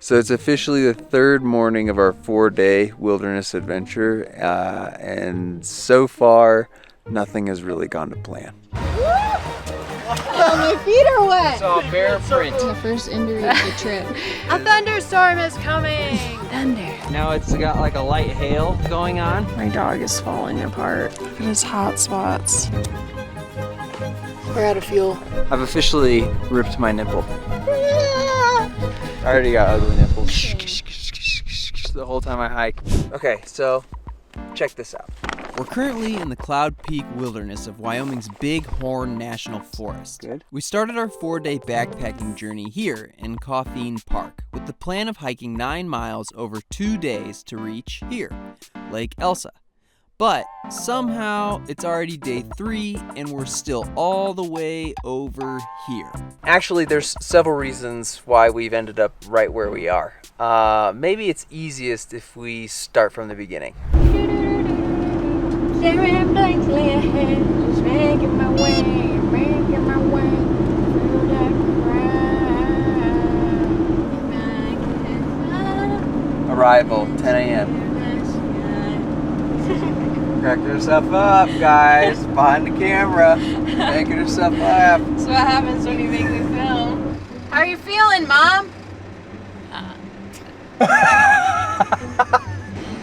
So it's officially the third morning of our 4-day wilderness adventure, and so far, nothing has really gone to plan. Oh, my feet are wet! Saw a bear print. The first injury of the trip. A thunderstorm is coming! Thunder. Now it's got like a light hail going on. My dog is falling apart. Look at his hot spots. We're out of fuel. I've officially ripped my nipple. I already got ugly nipples the whole time I hike. Okay, so check this out. We're currently in the Cloud Peak wilderness of Wyoming's Bighorn National Forest. Good. We started our 4-day backpacking journey here in Coffeen Park with the plan of hiking 9 miles over 2 days to reach here, Lake Elsa. But somehow it's already day 3 and we're still all the way over here. Actually, there's several reasons why we've ended up right where we are. Maybe it's easiest if we start from the beginning. Staring blankly ahead, just making my way through the crowd. Arrival, 10 a.m. Cracking herself up, guys. Behind the camera. Making herself laugh. That's what happens when you make me film. How are you feeling, Mom?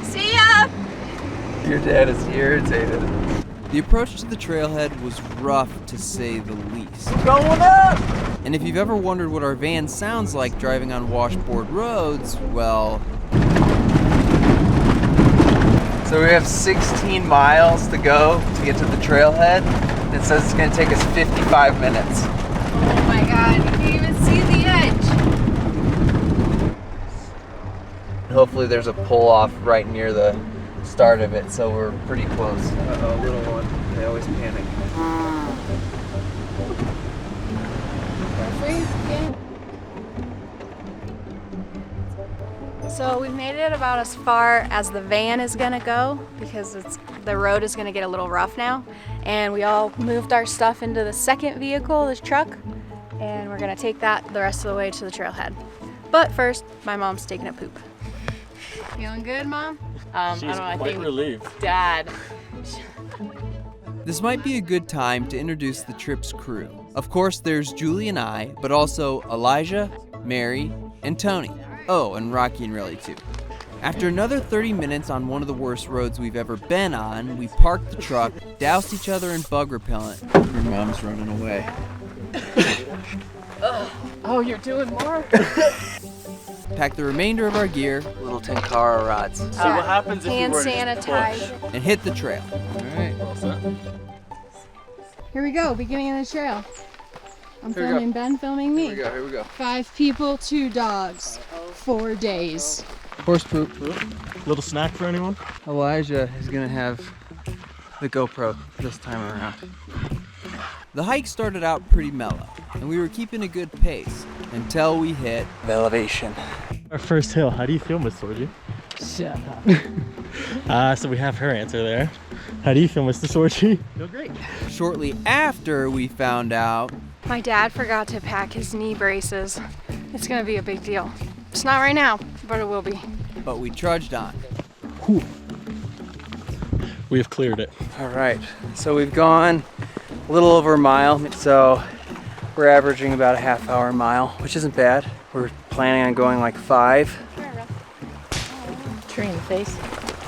See ya! Your dad is irritated. The approach to the trailhead was rough to say the least. Going up! And if you've ever wondered what our van sounds like driving on washboard roads, well... So we have 16 miles to go to get to the trailhead. It says it's gonna take us 55 minutes. Oh my god, you can't even see the edge. Hopefully there's a pull-off right near the start of it, so we're pretty close. Uh-oh, little one. They always panic. So we've made it about as far as the van is gonna go because the road is gonna get a little rough now. And we all moved our stuff into the second vehicle, this truck, and we're gonna take that the rest of the way to the trailhead. But first, my mom's taking a poop. Feeling good, Mom? I don't know, I think relieved. Dad. This might be a good time to introduce the trip's crew. Of course, there's Julie and I, but also Elijah, Mary, and Tony. Oh, and Rocky and Riley too. After another 30 minutes on one of the worst roads we've ever been on, we parked the truck, doused each other in bug repellent. Your mom's running away. Oh, you're doing more? Packed the remainder of our gear, little Tenkara rods, So what happens if Hand you were to just sanitize. push? and hit the trail. All right. All set? Here we go, beginning of the trail. I'm Here we go. filming Ben, filming me. Here we go. 5 people, 2 dogs, 4 days. Horse poop. Little snack for anyone? Elijah is gonna have the GoPro this time around. The hike started out pretty mellow, and we were keeping a good pace until we hit elevation. Our first hill. How do you feel, Miss Sorgi? Shut up. So we have her answer there. How do you feel, Mr. Sorgi? Feel great. Shortly after we found out, My dad forgot to pack his knee braces. It's gonna be a big deal. It's not right now, but it will be. but we trudged on. Whew. We have cleared it. All right, so we've gone a little over a mile, so we're averaging about a half-hour a mile, which isn't bad. We're planning on going like 5. Tree in the face.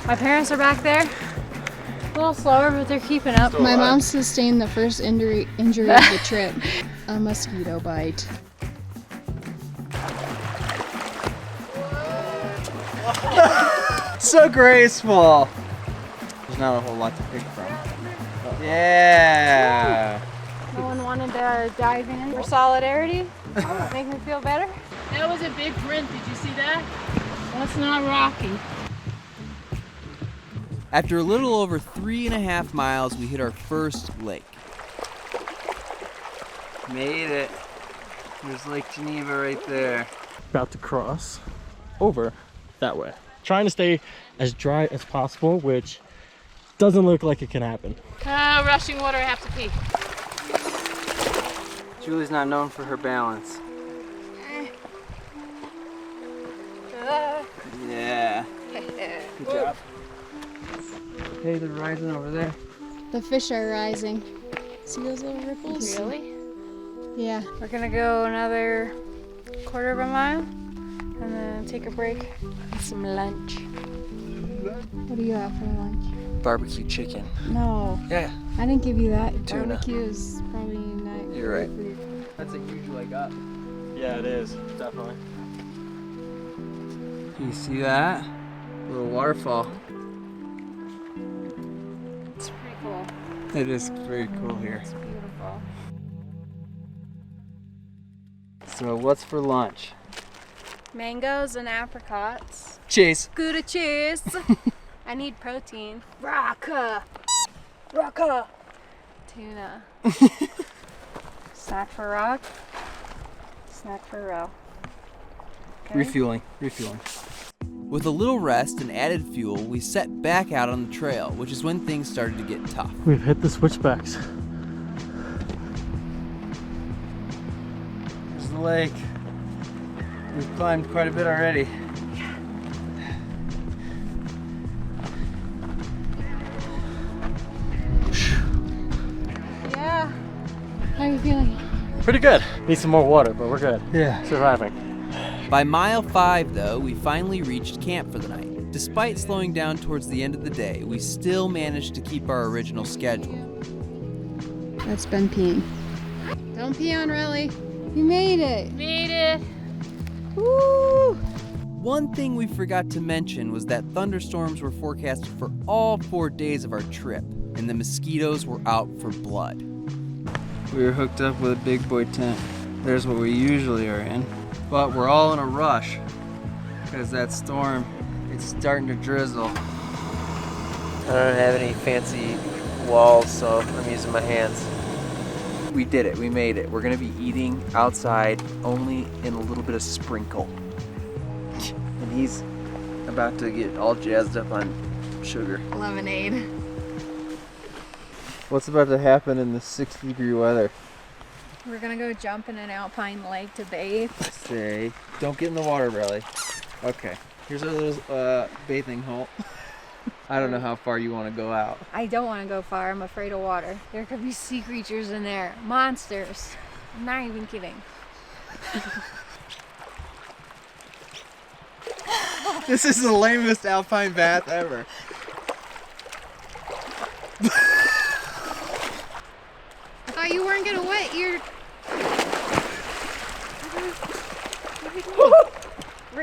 My parents are back there. A little slower, but they're keeping up. My mom sustained the first injury of the trip, a mosquito bite. So graceful. There's not a whole lot to pick from. Yeah. No one wanted to dive in for solidarity. Make me feel better. That was a big print. Did you see that? That's not Rocky. After a little over 3.5 miles, we hit our first lake. Made it. There's Lake Geneva right there. About to cross over that way. Trying to stay as dry as possible, which doesn't look like it can happen. Rushing water, I have to pee. Julie's not known for her balance. Good job. Hey, they're rising over there. The fish are rising. See those little ripples? Really? Yeah. We're gonna go another quarter of a mile and then take a break and some lunch. What do you have for lunch? Barbecue chicken. No. Yeah. I didn't give you that. Tuna. Barbecue is probably not. You're right. good for you. That's a huge leg up. Yeah, it is. Definitely. You see that? Little waterfall. It's pretty cool. It is very cool here. It's beautiful. So what's for lunch? Mangoes and apricots. Chase. Gouda cheese. I need protein. Raka. Tuna. Snack for Rock. Snack for Row. Okay. Refueling. With a little rest and added fuel, we set back out on the trail, which is when things started to get tough. We've hit the switchbacks. There's the lake. We've climbed quite a bit already. Yeah. How are you feeling? Pretty good. Need some more water, but we're good. Yeah. Surviving. By mile 5, though, we finally reached camp for the night. Despite slowing down towards the end of the day, we still managed to keep our original schedule. That's Ben peeing. Don't pee on Relly. You made it. Made it. Woo! One thing we forgot to mention was that thunderstorms were forecasted for all 4 days of our trip, and the mosquitoes were out for blood. We were hooked up with a big boy tent. There's what we usually are in. But we're all in a rush because that storm, it's starting to drizzle. I don't have any fancy walls, so I'm using my hands. We did it, we made it. We're gonna be eating outside only in a little bit of sprinkle. And he's about to get all jazzed up on sugar. Lemonade. What's about to happen in the 60-degree weather? We're gonna go jump in an alpine lake to bathe. Say, don't get in the water, Riley. Okay, here's our little bathing hole. I don't know how far you want to go out. I don't want to go far. I'm afraid of water. There could be sea creatures in there. Monsters. I'm not even kidding. This is the lamest alpine bath ever. I thought you weren't gonna wet your.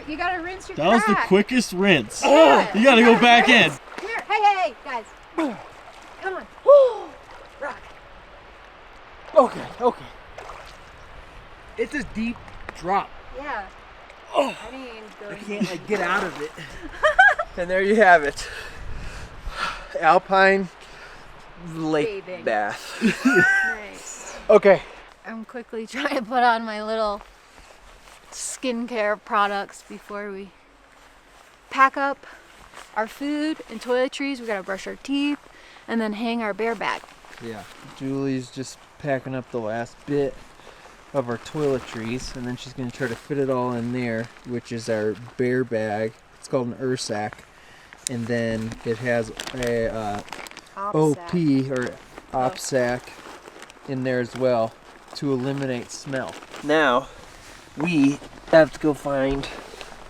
You gotta rinse your That was the crack. quickest rinse. Yeah. You gotta go back in. Come here. Hey, guys. Come on. Rock. Okay. It's a deep drop. Yeah. Oh. I mean, I can't get out of it. And there you have it. Alpine lake Bathing. bath. Nice. Okay. I'm quickly trying to put on my little skincare products before we pack up our food and toiletries. We gotta brush our teeth and then hang our bear bag. Yeah. Julie's just packing up the last bit of our toiletries, and then she's gonna try to fit it all in there, which is our bear bag. It's called an ursack, and then it has a OP or OPSAC in there as well to eliminate smell. Now we have to go find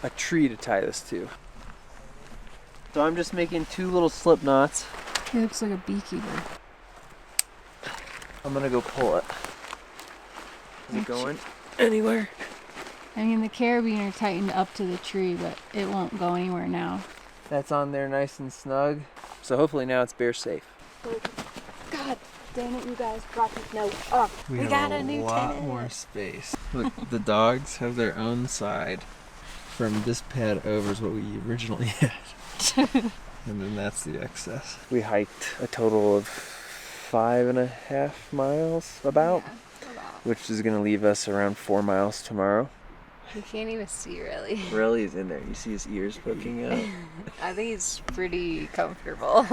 a tree to tie this to. So I'm just making 2 little slip knots. He looks like a beekeeper. I'm gonna go pull it. Is it going anywhere? I mean, the carabiner tightened up to the tree, but it won't go anywhere now. That's on there nice and snug. So hopefully now it's bear safe. God damn it, you guys brought this note up. We got a new lot tenant. more space. Look, the dogs have their own side. From this pad over is what we originally had. And then that's the excess. We hiked a total of 5.5 miles about, which is gonna leave us around 4 miles tomorrow. You can't even see really. Riley is in there. You see his ears poking out. I think he's pretty comfortable.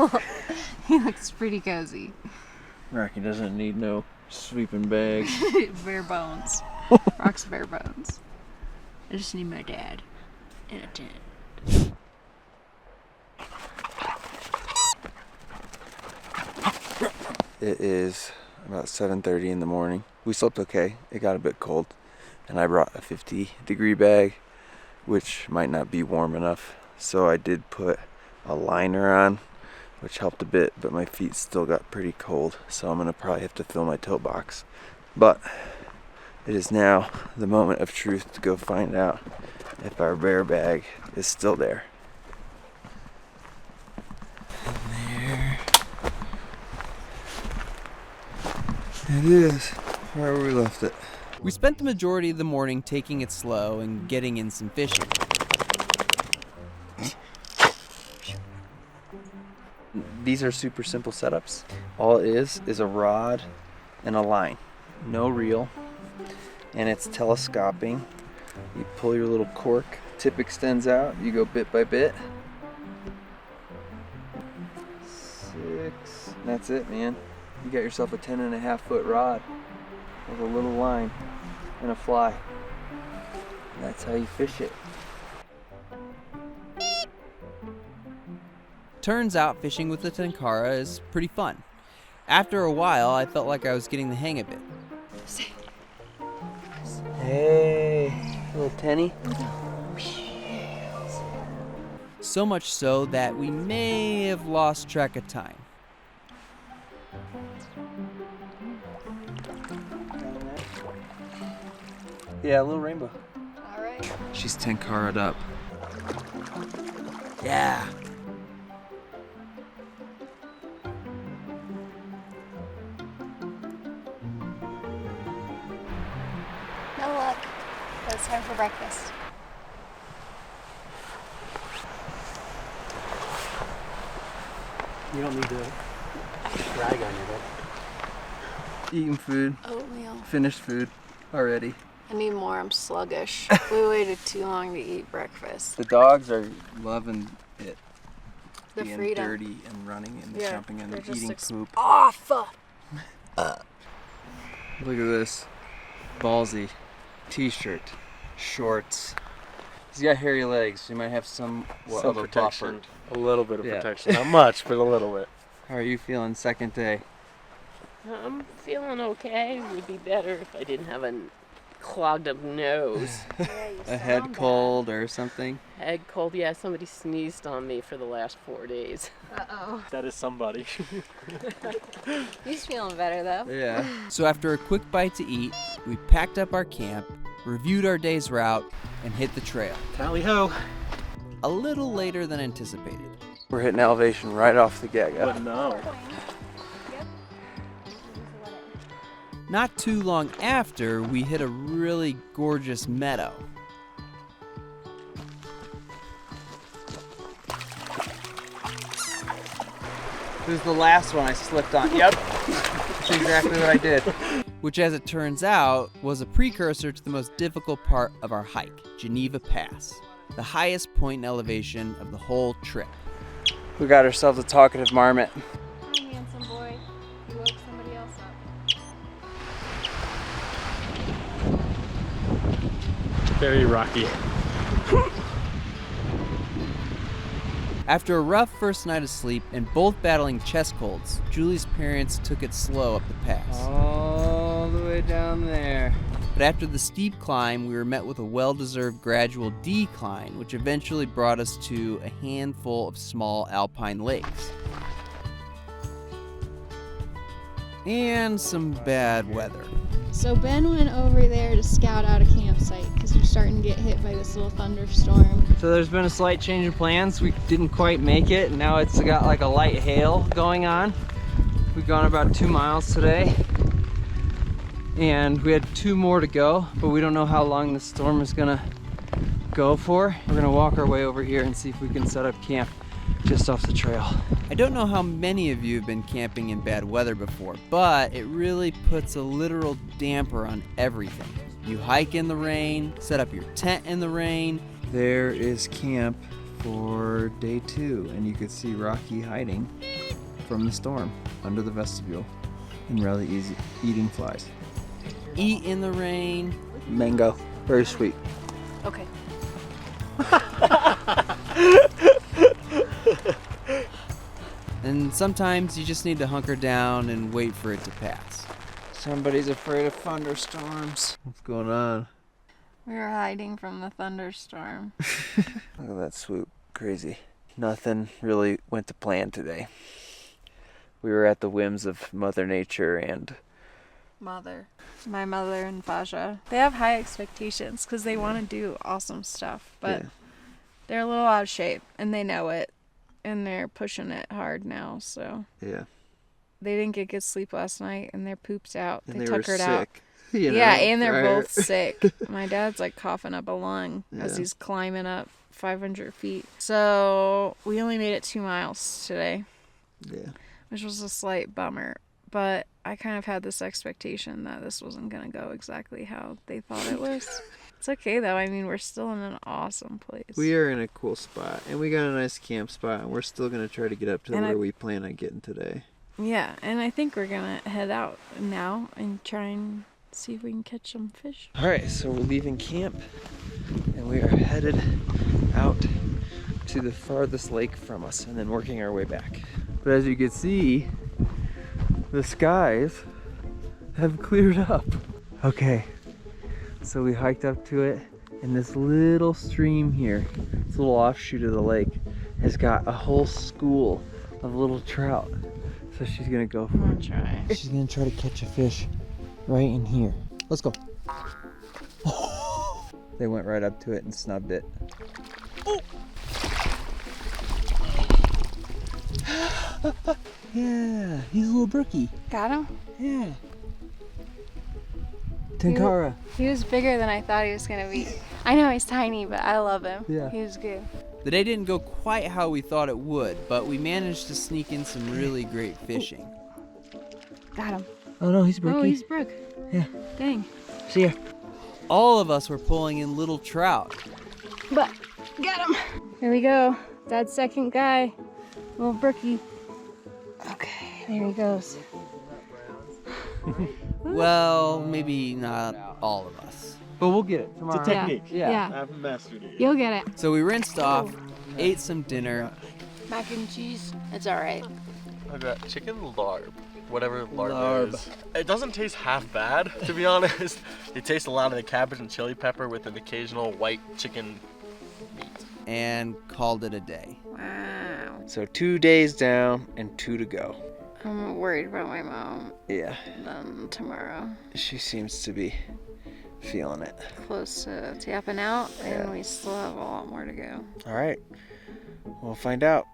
He looks pretty cozy. Rocky doesn't need no sweeping bag. Bare bones. Rock's bare bones. I just need my dad in a tent. It is about 7:30 in the morning. We slept okay. It got a bit cold, and I brought a 50-degree bag, which might not be warm enough. So I did put a liner on, which helped a bit, but my feet still got pretty cold. So I'm gonna probably have to fill my tote box. But it is now the moment of truth to go find out if our bear bag is still there. There. It is where we left it. We spent the majority of the morning taking it slow and getting in some fishing. These are super simple setups. All it is a rod and a line. No reel. And it's telescoping. You pull your little cork, tip extends out, you go bit by bit. 6, that's it, man. You got yourself a 10.5-foot rod with a little line and a fly. That's how you fish it. Turns out fishing with the tenkara is pretty fun. After a while, I felt like I was getting the hang of it. Hey, little tenny. So much so that we may have lost track of time. Yeah, a little rainbow. All right. She's tenkara'd up. Yeah. No luck. But it's time for breakfast. You don't need to brag on your bed. Eating food, Oatmeal. finished food already. I need more. I'm sluggish. We waited too long to eat breakfast. The dogs are loving it. The Being freedom. dirty and running and Yeah, jumping and they're just eating poop. Off. Look at this. Ballsy. T-shirt. Shorts. He's got hairy legs, so he might have some of a buffer. A little bit of Yeah. protection. Not much, but a little bit. How are you feeling second day? I'm feeling okay. It would be better if I didn't have a clogged up nose. A head cold or something? Head cold, yeah, somebody sneezed on me for the last 4 days. Uh-oh. That is somebody. He's feeling better, though. Yeah. So after a quick bite to eat, we packed up our camp, reviewed our day's route, and hit the trail. Tally ho. A little later than anticipated. We're hitting elevation right off the get-go. But no. Not too long after, we hit a really gorgeous meadow. It was the last one I slipped on. Yep. That's exactly what I did. Which, as it turns out, was a precursor to the most difficult part of our hike, Geneva Pass, the highest point in elevation of the whole trip. We got ourselves a talkative marmot. Hi, handsome boy. You woke somebody else up. Very rocky. After a rough first night of sleep and both battling chest colds, Julie's parents took it slow up the pass. All the way down there. But after the steep climb, we were met with a well-deserved gradual decline, which eventually brought us to a handful of small alpine lakes. And some bad weather. So Ben went over there to scout out a campsite because we're starting to get hit by this little thunderstorm. So there's been a slight change in plans. We didn't quite make it, and now it's got like a light hail going on. We've gone about 2 miles today, and we had 2 more to go, but we don't know how long the storm is gonna go for. We're gonna walk our way over here and see if we can set up camp just off the trail. I don't know how many of you have been camping in bad weather before, but it really puts a literal damper on everything. You hike in the rain, set up your tent in the rain. There is camp for day 2, and you could see Rocky hiding from the storm under the vestibule and really easy eating flies. Eat in the rain. Mango, very sweet. Okay. And sometimes you just need to hunker down and wait for it to pass. Somebody's afraid of thunderstorms. What's going on? We were hiding from the thunderstorm. Look at that swoop. Crazy. Nothing really went to plan today. We were at the whims of Mother Nature and My mother and Faja. They have high expectations because they want to do awesome stuff, but they're a little out of shape and they know it, and they're pushing it hard now. So Yeah. they didn't get good sleep last night and they're pooped out. And They they were tuckered out. sick. You know, Yeah, and they're prior. both sick. My dad's like coughing up a lung as Yeah. he's climbing up 500 feet. So we only made it 2 miles today, Yeah. which was a slight bummer. But I kind of had this expectation that this wasn't going to go exactly how they thought it was. It's okay though. I mean, we're still in an awesome place. We are in a cool spot, and we got a nice camp spot, and we're still going to try to get up to And where we plan on getting today. Yeah, and I think we're going to head out now and try and see if we can catch some fish. All right, so we're leaving camp, and we are headed out to the farthest lake from us, and then working our way back. But as you can see, the skies have cleared up. Okay, so we hiked up to it, and this little stream here, this little offshoot of the lake, has got a whole school of little trout. So she's gonna go for it. Try. She's gonna try to catch a fish right in here. Let's go. They went right up to it and snubbed it. Oh. Yeah, he's a little brookie. Got him? Yeah. Tenkara. He was bigger than I thought he was gonna be. I know he's tiny, but I love him. Yeah. He was good. The day didn't go quite how we thought it would, but we managed to sneak in some really great fishing. Got him. Oh no, he's brookie. Oh, he's broke. Yeah. Dang. See ya. All of us were pulling in little trout. But got him. Here we go. Dad's second guy. Little brookie. Okay, there he goes. Well, maybe not all of us. But we'll get it tomorrow. It's a technique. Yeah. I haven't mastered it yet. You'll get it. So we rinsed off, ate some dinner, Mac and cheese. It's all right. I got chicken larb, whatever larb, Larb. is. It doesn't taste half bad, to be honest. It tastes a lot of the cabbage and chili pepper with an occasional white chicken meat. and called it a day. Wow. So 2 days down and 2 to go. I'm worried about my mom Yeah, tomorrow. she seems to be feeling it. Close to tapping out, Yeah. and we still have a lot more to go. All right, we'll find out.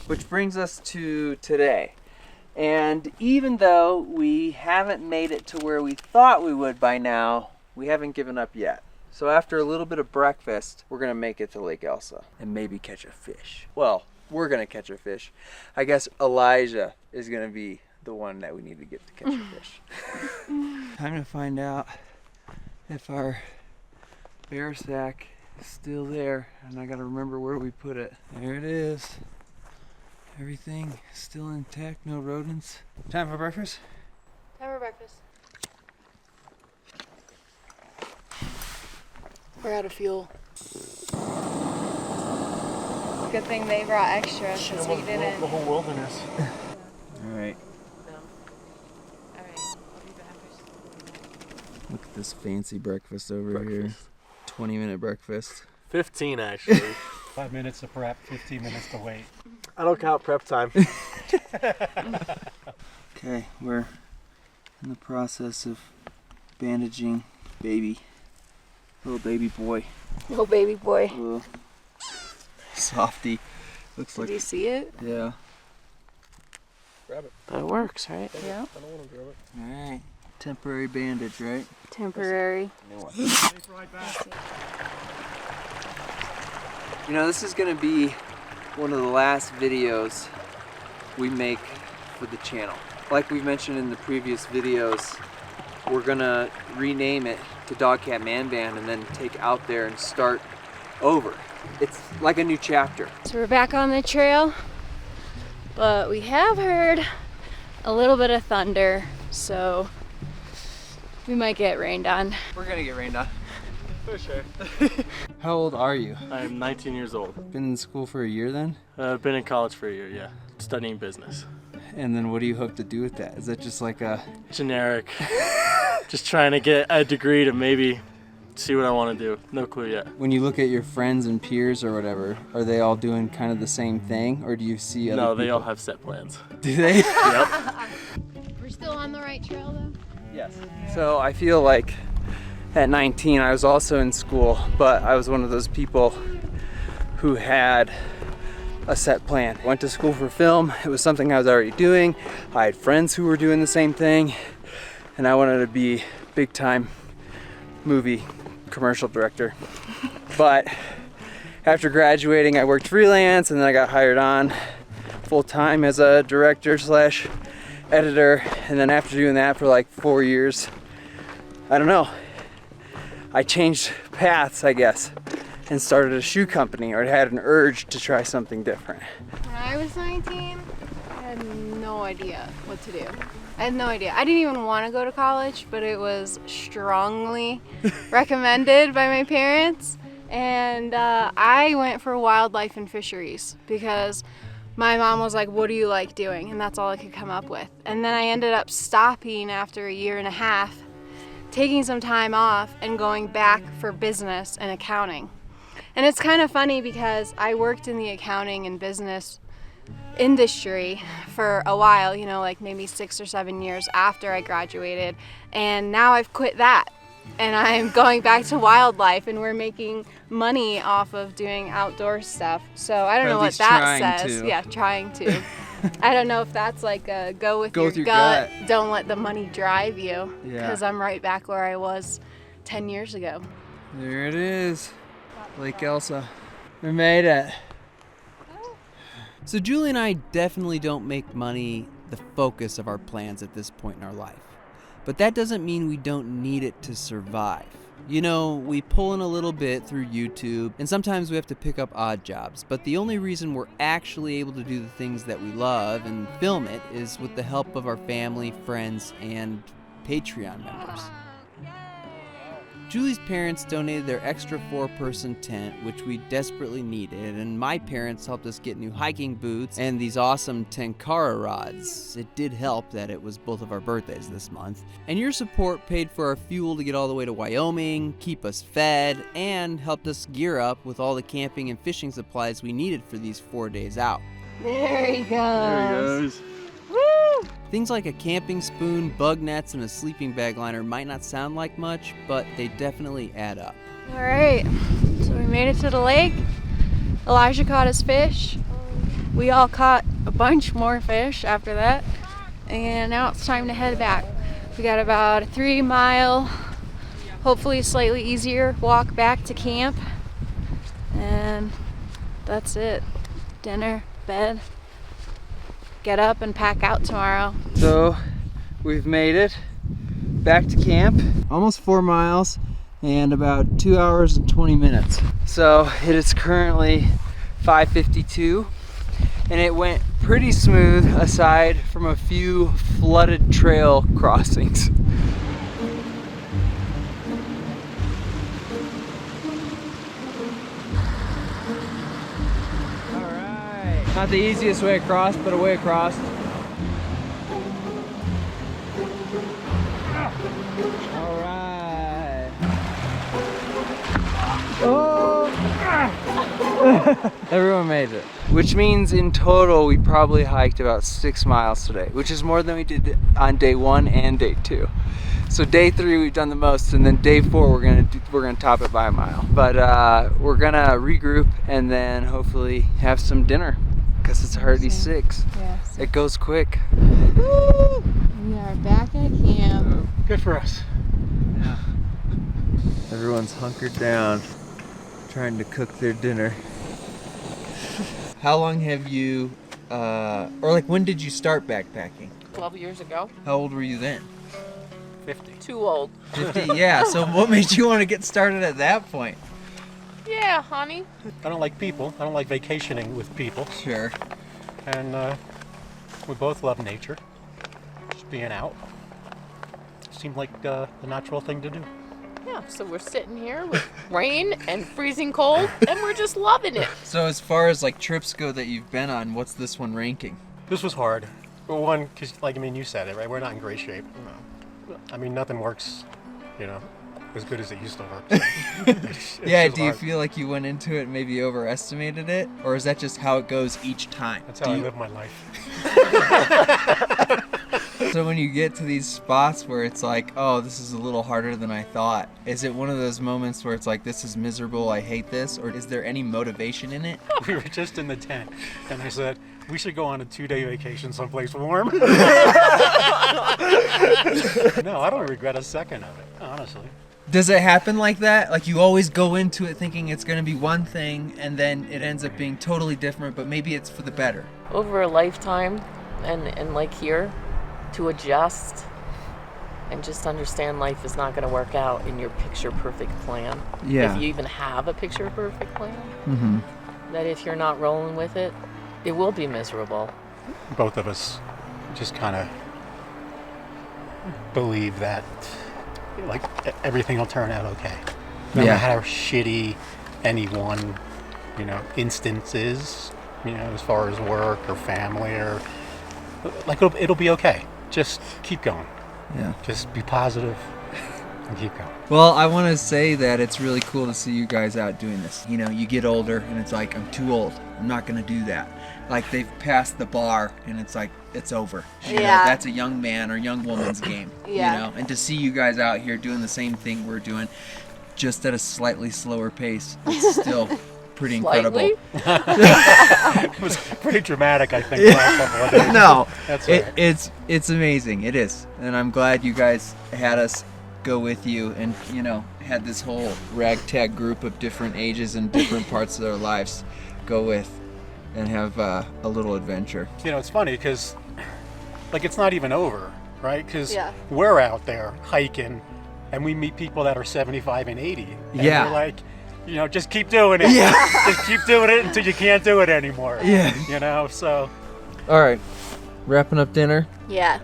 Which brings us to today. And even though we haven't made it to where we thought we would by now, we haven't given up yet. So after a little bit of breakfast, we're gonna make it to Lake Elsa and maybe catch a fish. Well, we're gonna catch a fish. I guess Elijah is gonna be the one that we need to get to catch a fish. Time to find out if our bear sack is still there, and I gotta remember where we put it. There it is. Everything still intact, no rodents. Time for breakfast? Time for breakfast. We're out of fuel. Good thing they brought extra because we didn't. The whole wilderness. All right. Alright, I'll be back. Look at this fancy breakfast over here. 20-minute breakfast. 15 actually. 5 minutes to prep, 15 minutes to wait. I don't count prep time. Okay, we're in the process of bandaging baby. Little baby boy. Little baby boy. Little softy. Looks Did like, you see it? yeah. Grab it. That works, right? Yeah. I don't want to grab it. All right. Temporary bandage, right? Temporary. You know, this is gonna be one of the last videos we make for the channel. Like we mentioned in the previous videos, we're gonna rename it to DogCatManVan and then take out there and start over. It's like a new chapter. So we're back on the trail, but we have heard a little bit of thunder, so we might get rained on. We're gonna get rained on. For sure. How old are you? I'm 19 years old. Been in school for a year then? I've been in college for a year, yeah. Studying business. And then what do you hope to do with that? Is that just like a... Generic. Just trying to get a degree to maybe see what I want to do. No clue yet. When you look at your friends and peers or whatever, are they all doing kind of the same thing? Or do you see other No, they people? all have set plans. Do they? Yep. We're still on the right trail though? Yes. So I feel like at 19 I was also in school, but I was one of those people who had a set plan. Went to school for film. It was something I was already doing. I had friends who were doing the same thing, and I wanted to be big time movie commercial director. But after graduating, I worked freelance, and then I got hired on full time as a director slash editor. And then after doing that for like 4 years, I don't know, I changed paths, I guess, and started a shoe company, or had an urge to try something different. When I was 19, I had no idea what to do. I had no idea. I didn't even want to go to college, but it was strongly recommended by my parents. And I went for wildlife and fisheries because my mom was like, what do you like doing? And that's all I could come up with. And then I ended up stopping after 1.5 years, taking some time off and going back for business and accounting. And it's kind of funny because I worked in the accounting and business industry for a while, you know, like maybe 6 or 7 years after I graduated, and now I've quit that and I'm going back to wildlife, and we're making money off of doing outdoor stuff. So I don't know what that says. Yeah, trying to. I don't know if that's like a go with your gut. Don't let the money drive you, because I'm right back where I was 10 years ago. There it is, Lake Elsa. We made it. So Julie and I definitely don't make money the focus of our plans at this point in our life. But that doesn't mean we don't need it to survive. You know, we pull in a little bit through YouTube, and sometimes we have to pick up odd jobs, but the only reason we're actually able to do the things that we love and film it is with the help of our family, friends, and Patreon members. Julie's parents donated their extra 4-person tent, which we desperately needed, and my parents helped us get new hiking boots and these awesome Tenkara rods. It did help that it was both of our birthdays this month. And your support paid for our fuel to get all the way to Wyoming, keep us fed, and helped us gear up with all the camping and fishing supplies we needed for these 4 days out. There he goes. There he goes. Woo! Things like a camping spoon, bug nets, and a sleeping bag liner might not sound like much, but they definitely add up. All right, so we made it to the lake. Elijah caught his fish. We all caught a bunch more fish after that. And now it's time to head back. We got about a 3-mile, hopefully slightly easier walk back to camp. And that's it. Dinner, bed. Get up and pack out tomorrow. So we've made it back to camp, almost 4 miles and about 2 hours and 20 minutes. So it is currently 5:52 and it went pretty smooth aside from a few flooded trail crossings. Not the easiest way across, but a way across. All right. Oh! Everyone made it. Which means in total we probably hiked about 6 miles today, which is more than we did on day 1 and day 2. So day 3 we've done the most, and then day 4 we're gonna top it by a mile. But we're gonna regroup and then hopefully have some dinner. Because it's already 6. Yes. It goes quick. Woo! We are back at camp. Good for us. Yeah. Everyone's hunkered down, trying to cook their dinner. How long have you, or like when did you start backpacking? 12 years ago. How old were you then? 50. Too old. 50? Yeah, so what made you want to get started at that point? Yeah, honey. I don't like people. I don't like vacationing with people. Sure. And we both love nature. Just being out seemed like the natural thing to do. Yeah, Yeah, so we're sitting here with rain and freezing cold, and we're just loving it. So as far as like trips go that you've been on, what's this one ranking? This was hard. Well, one, because, like, I mean, you said it, right? We're not in great shape. I mean, nothing works, you know, as good as it used to work. So it's Yeah, just do you hard. feel like you went into it and maybe overestimated it? Or is that just how it goes each time? That's how I live my life. So when you get to these spots where it's like, oh, this is a little harder than I thought, is it one of those moments where it's like, this is miserable, I hate this? Or is there any motivation in it? We were just in the tent, and I said, we should go on a 2-day vacation someplace warm. No, I don't regret a second of it, honestly. Does it happen like that? Like you always go into it thinking it's going to be one thing and then it ends up being totally different, but maybe it's for the better. Over a lifetime, and like here, to adjust and just understand life is not going to work out in your picture-perfect plan. Yeah. If you even have a picture-perfect plan, Mm-hmm. that if you're not rolling with it, it will be miserable. Both of us just kind of believe that, like, everything will turn out okay. No matter how shitty any one, you know, instance is, you know, as far as work or family or, like, it'll be okay. Just keep going. Yeah. Just be positive and keep going. Well, I want to say that it's really cool to see you guys out doing this. You know, you get older and it's like, I'm too old. I'm not going to do that. Like they've passed the bar and it's like, it's over. You know, that's a young man or young woman's game. Yeah. You know, and to see you guys out here doing the same thing we're doing, just at a slightly slower pace, it's still pretty incredible. It was pretty dramatic, I think, the last couple of days. No, That's right. it's amazing. It is. And I'm glad you guys had us go with you and, you know, had this whole ragtag group of different ages and different parts of their lives go with and have a little adventure. You know, it's funny because, like, it's not even over, right? Because Yeah. we're out there hiking and we meet people that are 75 and 80. And Yeah. we're like, you know, just keep doing it. Yeah. Just keep doing it until you can't do it anymore. Yeah. You know, so. All right, wrapping up dinner Yeah.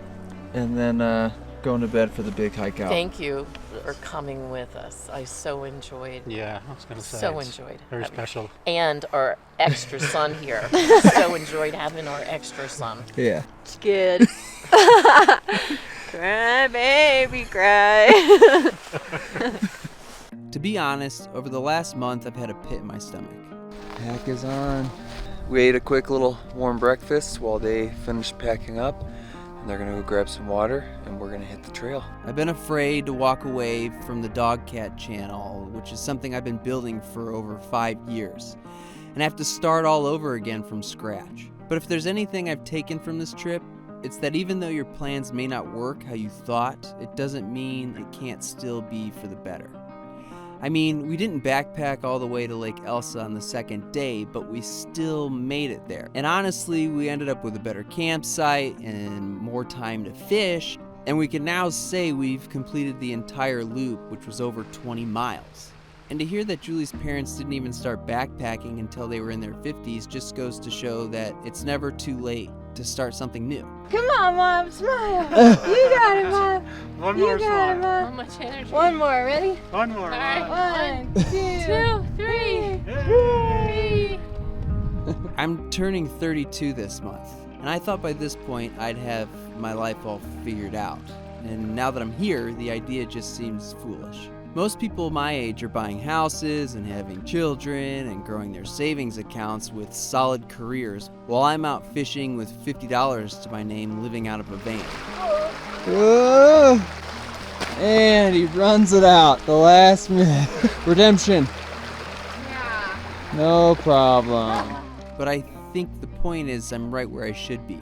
and then going to bed for the big hike out. Thank you for coming with us. I so enjoyed. Yeah, I was going to say. So it's enjoyed. Very having- special. And our extra son here. So enjoyed having our extra son. Yeah. It's good. Cry, baby, cry. To be honest, over the last month, I've had a pit in my stomach. Pack is on. We ate a quick little warm breakfast while they finished packing up, and they're gonna go grab some water, and we're gonna hit the trail. I've been afraid to walk away from the DogCat channel, which is something I've been building for over 5 years, and I have to start all over again from scratch. But if there's anything I've taken from this trip, it's that even though your plans may not work how you thought, it doesn't mean it can't still be for the better. I mean, we didn't backpack all the way to Lake Elsa on the second day, but we still made it there. And honestly, we ended up with a better campsite and more time to fish, and we can now say we've completed the entire loop, which was over 20 miles. And to hear that Julie's parents didn't even start backpacking until they were in their 50s just goes to show that it's never too late to start something new. Come on, Mom, smile. You got it, Mom. One You more got smile. it, How Mom. much energy? One more, ready? One more. All right. 1, 2, 3. Yay. I'm turning 32 this month, and I thought by this point I'd have my life all figured out. And now that I'm here, the idea just seems foolish. Most people my age are buying houses and having children and growing their savings accounts with solid careers, while I'm out fishing with $50 to my name living out of a van. And he runs it out the last minute. Redemption. No problem. But I think the point is I'm right where I should be.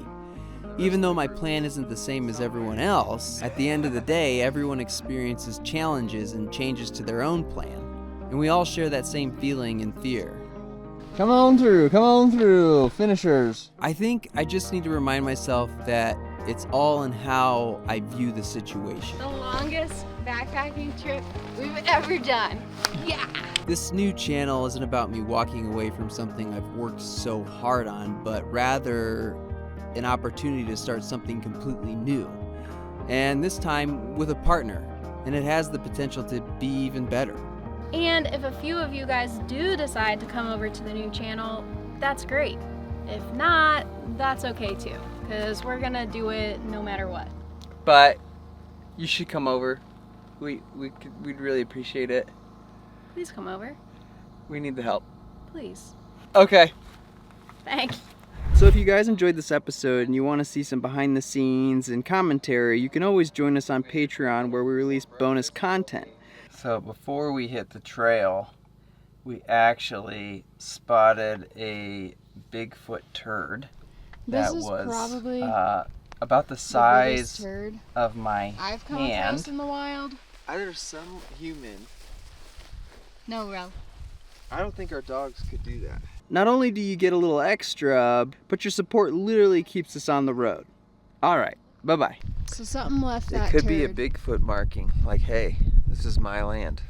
Even though my plan isn't the same as everyone else, at the end of the day, everyone experiences challenges and changes to their own plan. And we all share that same feeling and fear. Come on through, finishers. I think I just need to remind myself that it's all in how I view the situation. The longest backpacking trip we've ever done. Yeah. This new channel isn't about me walking away from something I've worked so hard on, but rather an opportunity to start something completely new. And this time with a partner. and it has the potential to be even better. And if a few of you guys do decide to come over to the new channel, that's great. If not, that's okay too, because we're gonna do it no matter what. But you should come over. We'd really appreciate it. Please come over. We need the help. Please. Okay. Thanks. So if you guys enjoyed this episode and you want to see some behind the scenes and commentary, you can always join us on Patreon where we release bonus content. So before we hit the trail, we actually spotted a Bigfoot turd that was probably about the size of my I've come hand. across in the wild. There's some human. No, Ralph. I don't think our dogs could do that. Not only do you get a little extra, but your support literally keeps us on the road. All right, bye-bye. So something left It that could be a turd. Bigfoot marking, like, hey, this is my land.